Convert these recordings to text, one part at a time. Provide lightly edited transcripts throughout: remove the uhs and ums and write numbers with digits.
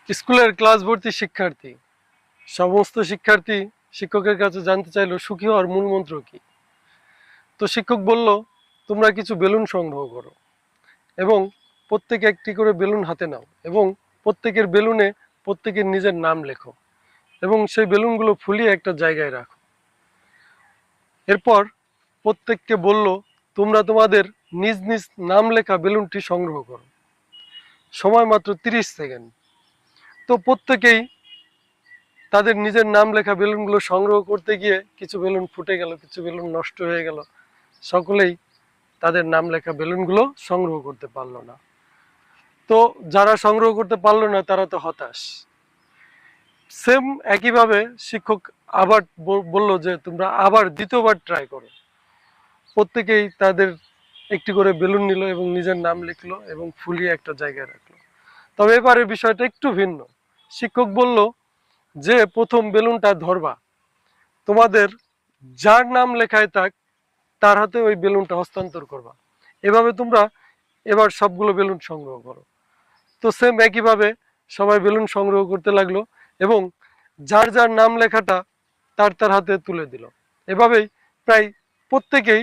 স্কুলের ক্লাস ভর্তি শিক্ষার্থী, সমস্ত শিক্ষার্থী শিক্ষকের কাছে জানতে চাইলো সুখী হওয়ার মূল মন্ত্র কি। তো শিক্ষক বলল, তোমরা কিছু বেলুন সংগ্রহ করো এবং প্রত্যেকে একটি করে বেলুন হাতে নাও এবং প্রত্যেকের বেলুনে প্রত্যেকের নিজের নাম লেখো এবং সেই বেলুনগুলো ফুলিয়ে একটা জায়গায় রাখো। এরপর প্রত্যেককে বলল, তোমরা তোমাদের নিজ নিজ নাম লেখা বেলুনটি সংগ্রহ করো, সময় মাত্র 30 সেকেন্ড। তো প্রত্যেকেই তাদের নিজের নাম লেখা বেলুনগুলো সংগ্রহ করতে গিয়ে কিছু বেলুন ফুটে গেল, কিছু বেলুন নষ্ট হয়ে গেল, সকলেই তাদের নাম লেখা বেলুনগুলো সংগ্রহ করতে পারলো না। তো যারা সংগ্রহ করতে পারলো না তারা তো হতাশ। সেম একইভাবে শিক্ষক আবার বলল যে তোমরা আবার দ্বিতীয়বার ট্রাই করো। প্রত্যেকেই তাদের একটি করে বেলুন নিল এবং নিজের নাম লিখলো এবং ফুলিয়ে একটা জায়গায় রাখলো। তবে এবারের বিষয়টা একটু ভিন্ন। শিক্ষক বলল যে প্রথম বেলুনটা ধরবা, তোমাদের যার নাম লেখায় থাক তার হাতে ওই বেলুনটা হস্তান্তর করবা। এভাবে তোমরা এবার সবগুলো বেলুন সংগ্রহ করো। তো সেম একইভাবে সবাই বেলুন সংগ্রহ করতে লাগলো এবং যার যার নাম লেখাটা তার তার হাতে তুলে দিল। এভাবেই প্রায় প্রত্যেকেই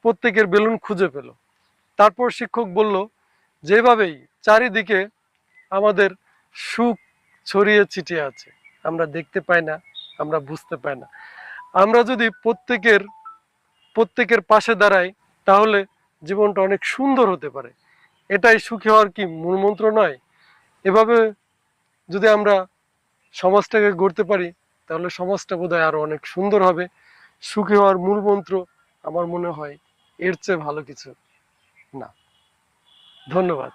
প্রত্যেকের বেলুন খুঁজে পেল। তারপর শিক্ষক বলল, যেভাবেই চারিদিকে আমাদের সুখ ছড়িয়ে ছিটিয়ে আছে, আমরা দেখতে পাই না, আমরা বুঝতে পাই না, আমরা যদি প্রত্যেকের পাশে দাঁড়াই তাহলে জীবনটা অনেক সুন্দর হতে পারে। এটাই সুখী হওয়ার কি মূল মন্ত্র নয়? এভাবে যদি আমরা সমাজটাকে গড়তে পারি তাহলে সমাজটা বোধহয় আরো অনেক সুন্দর হবে। সুখী হওয়ার মূল মন্ত্র আমার মনে হয় এর চেয়ে ভালো কিছু না। ধন্যবাদ।